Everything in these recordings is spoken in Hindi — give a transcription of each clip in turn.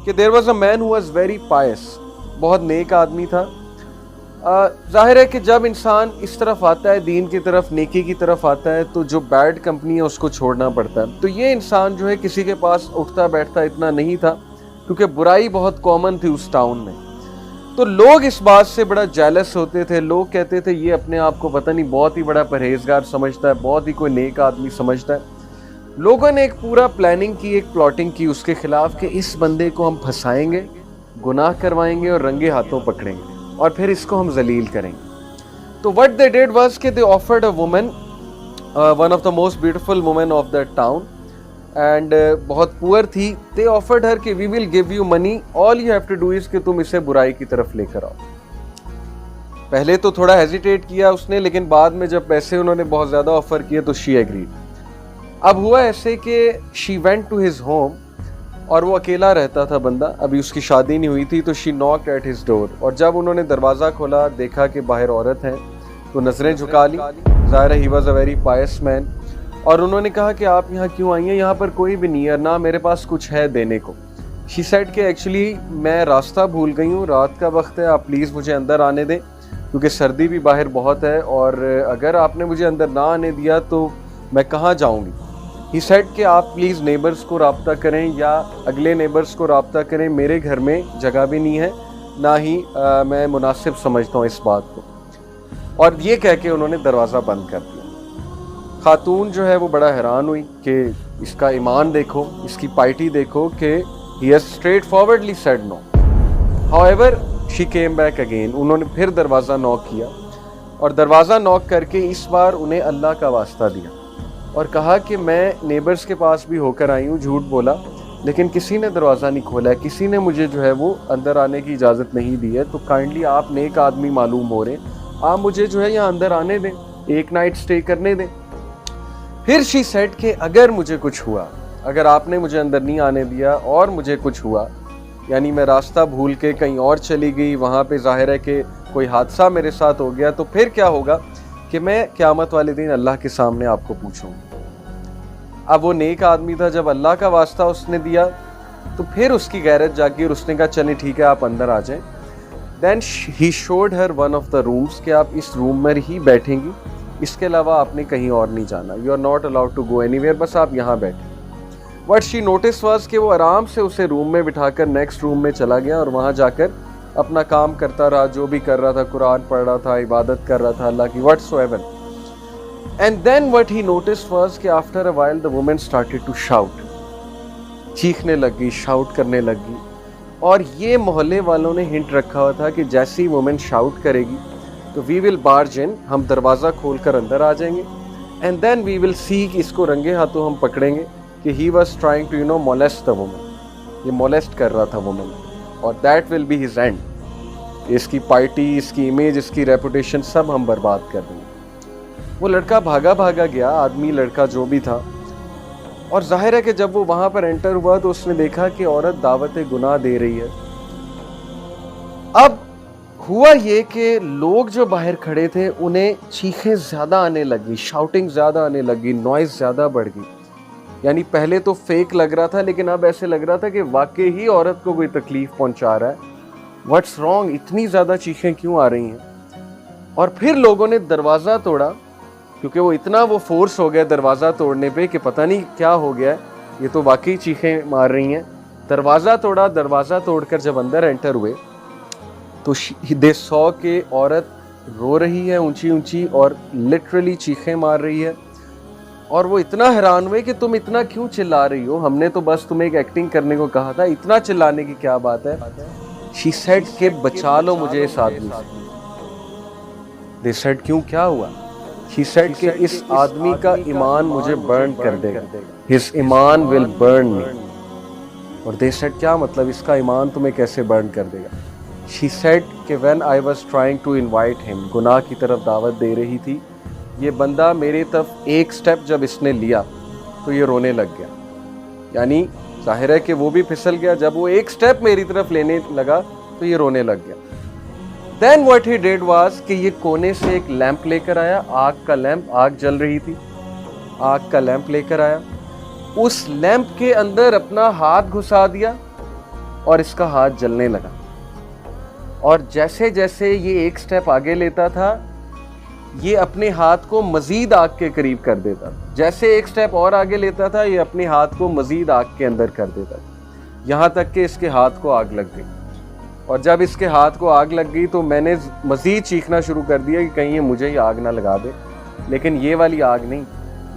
कि there was a man who was very pious, बहुत नेक आदमी था। जाहिर है कि जब इंसान इस तरफ आता है, दीन की तरफ, नेकी की तरफ आता है, तो जो बैड कंपनी है उसको छोड़ना पड़ता है। तो ये इंसान जो है किसी के पास उठता बैठता इतना नहीं था, क्योंकि बुराई बहुत कॉमन थी उस टाउन में। तो लोग इस बात से बड़ा जेलस होते थे। लोग कहते थे ये अपने आप को पता नहीं बहुत ही बड़ा परहेजगार समझता है, बहुत ही कोई नेक आदमी समझता है। लोगों ने एक पूरा प्लानिंग की, एक प्लॉटिंग की उसके खिलाफ कि इस बंदे को हम फंसाएंगे, गुनाह करवाएंगे और रंगे हाथों पकड़ेंगे और फिर इसको हम जलील करेंगे। तो व्हाट दे डिड वाज कि they offered a woman, one of the most beautiful women of that town, and बहुत पुअर थी। दे ऑफर्ड हर कि we will give you money, all you have to do is कि तुम इसे बुराई की तरफ लेकर आओ। पहले तो थोड़ा हेजिटेट किया उसने, लेकिन बाद में जब पैसे उन्होंने बहुत ज्यादा ऑफर किए तो शी एग्रीड। अब हुआ ऐसे कि she went to his home, और वो अकेला रहता था बंदा, अभी उसकी शादी नहीं हुई थी। तो she knocked at his door, और जब उन्होंने दरवाज़ा खोला, देखा कि बाहर औरत है, तो नज़रें झुका ली। ज़ाहिर है he was a very Payas man. और उन्होंने कहा कि आप यहाँ क्यों आई हैं, यहाँ पर कोई भी नहीं है, ना मेरे पास कुछ है देने को। शी सेड कि एक्चुअली मैं रास्ता भूल गई हूँ, रात का वक्त है, आप प्लीज़ मुझे अंदर आने दें, क्योंकि सर्दी भी बाहर बहुत है, और अगर आपने मुझे अंदर ना आने दिया तो मैं कहाँ जाऊँगी। ही सेड कि आप प्लीज़ नेबर्स को राब्ता करें या अगले नेबर्स को राब्ता करें, मेरे घर में जगह भी नहीं है, ना ही मैं मुनासिब समझता हूँ इस बात को। और ये कह के उन्होंने दरवाज़ा बंद कर दिया। खातून जो है वो बड़ा हैरान हुई कि इसका ईमान देखो, इसकी पाइटी देखो कि he has straightforwardly said no. However she came back again, उन्होंने फिर दरवाज़ा नॉक किया, और दरवाज़ा नॉक करके इस बार उन्हें अल्लाह का वास्ता दिया और कहा कि मैं नेबर्स के पास भी होकर आई हूँ, झूठ बोला, लेकिन किसी ने दरवाज़ा नहीं खोला है, किसी ने मुझे जो है वो अंदर आने की इजाज़त नहीं दी है, तो काइंडली आप नेक आदमी मालूम हो रहे, आप मुझे जो है यहाँ अंदर आने दें, एक नाइट स्टे करने दें। फिर शी सेड कि अगर मुझे कुछ हुआ, अगर आपने मुझे अंदर नहीं आने दिया और मुझे कुछ हुआ, यानी मैं रास्ता भूल के कहीं और चली गई, वहाँ पे जाहिर है कि कोई हादसा मेरे साथ हो गया, तो फिर क्या होगा कि मैं क़यामत वाले दिन अल्लाह के सामने आपको पूछूंगा। अब वो नेक आदमी था, जब अल्लाह का वास्ता उसने दिया तो फिर उसकी गैरत जागी और उसने कहा चलिए ठीक है आप अंदर आ जाएं। Then he showed her one of the rooms कि आप इस रूम में ही बैठेंगी, इसके अलावा आपने कहीं और नहीं जाना, you are not allowed to go anywhere, बस आप यहाँ बैठे। बट शी नोटिस वाज कि वो आराम से उसे रूम में बिठाकर नेक्स्ट रूम में चला गया और वहाँ जाकर अपना काम करता रहा, जो भी कर रहा था, कुरान पढ़ रहा था, इबादत कर रहा था अल्लाह की, whatsoever. And then what he noticed was कि after a while the woman started to shout, चीखने लगी, शाउट करने लगी। और ये मोहल्ले वालों ने हिंट रखा हुआ था कि जैसी वुमेन शाउट करेगी तो वी विल बार्ज इन, हम दरवाज़ा खोल कर अंदर आ जाएंगे, and then we will see कि इसको रंगे हाथों हम पकड़ेंगे कि he was trying to molest the woman, ये मोलेस्ट कर रहा था वुमन, और that will be his end, इसकी पार्टी, इसकी इमेज, इसकी रेपुटेशन सब हम बर्बाद कर देंगे। वो लड़का भागा भागा गया, आदमी लड़का जो भी था, और जाहिर है कि जब वो वहाँ पर एंटर हुआ तो उसने देखा कि औरत दावत गुनाह दे रही है। अब हुआ ये कि लोग जो बाहर खड़े थे उन्हें चीखें ज़्यादा आने लगी, शाउटिंग ज़्यादा आने लगी, नॉइज़ ज़्यादा बढ़ गई। यानी पहले तो फेक लग रहा था, लेकिन अब ऐसे लग रहा था कि वाकई ही औरत को कोई तकलीफ पहुंचा रहा है। व्हाट्स रॉन्ग, इतनी ज़्यादा चीखें क्यों आ रही हैं। और फिर लोगों ने दरवाज़ा तोड़ा, क्योंकि वो इतना वो फोर्स हो गया दरवाज़ा तोड़ने पे कि पता नहीं क्या हो गया, ये तो वाकई चीखें मार रही हैं। दरवाज़ा तोड़ा, दरवाज़ा तोड़कर जब अंदर एंटर हुए तो दे सॉ के औरत रो रही है ऊंची ऊंची और लिटरली चीखें मार रही है। और वो इतना हैरान हुए कि तुम इतना क्यों चिल्ला रही हो, हमने तो बस तुम्हें एक एक्टिंग करने को कहा था, इतना चिल्लाने की क्या बात है। शी सेड के बचा लो मुझे इस आदमी से। दे सेड क्यों, क्या हुआ। शी सेड के इस आदमी का ईमान मुझे बर्न कर देगा, हिज ईमान विल बर्न मी। और दे सेड क्या मतलब, इसका ईमान तुम्हें कैसे बर्न कर देगा। शी सेड कि when I was trying to invite him, गुनाह की तरफ दावत दे रही थी, ये बंदा मेरी तरफ एक स्टेप जब इसने लिया तो ये रोने लग गया। यानी जाहिर है कि वो भी फिसल गया, जब वो एक स्टेप मेरी तरफ लेने लगा तो ये रोने लग गया। Then what he did was कि ये कोने से एक लैंप लेकर आया, आग का लैंप, आग जल रही थी, आग का लैंप लेकर आया, उस लैंप के अंदर अपना हाथ घुसा दिया और इसका हाथ जलने लगा। और जैसे जैसे ये एक स्टेप आगे लेता था, ये अपने हाथ को मजीद आग के करीब कर देता था। जैसे एक स्टेप और आगे लेता था, ये अपने हाथ को मजीद आग के अंदर कर देता था, यहाँ तक कि इसके हाथ को आग लग गई। और जब इसके हाथ को आग लग गई तो मैंने मजीद चीखना शुरू कर दिया कि कहीं ये मुझे ही आग ना लगा दे। लेकिन ये वाली आग नहीं,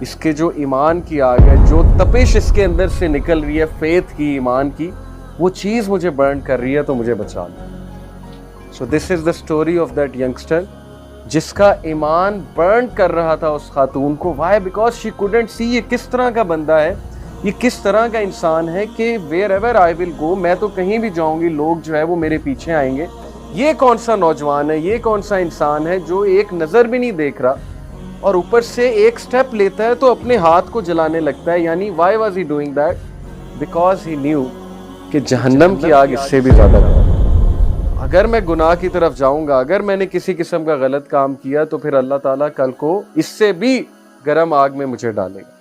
इसके जो ईमान की आग है, जो तपिश इसके अंदर से निकल रही है, फेथ की, ईमान की, वो चीज़ मुझे बर्न कर रही है, तो मुझे बचा लो। So this is the story of that youngster जिसका ईमान बर्न कर रहा था उस खातून को। Why? Because she couldn't see ये किस तरह का बंदा है, ये किस तरह का इंसान है कि wherever I will go, मैं तो कहीं भी जाऊंगी, लोग जो है वो मेरे पीछे आएंगे। ये कौन सा नौजवान है, ये कौन सा इंसान है जो एक नज़र भी नहीं देख रहा और ऊपर से एक स्टेप लेता है तो अपने हाथ को जलाने लगता है। यानी why was he doing that? Because he new कि जहन्नम की आग इससे भी ज़्यादा गर्म। अगर मैं गुनाह की तरफ जाऊंगा, अगर मैंने किसी किस्म का गलत काम किया, तो फिर अल्लाह ताला कल को इससे भी गर्म आग में मुझे डालेगा।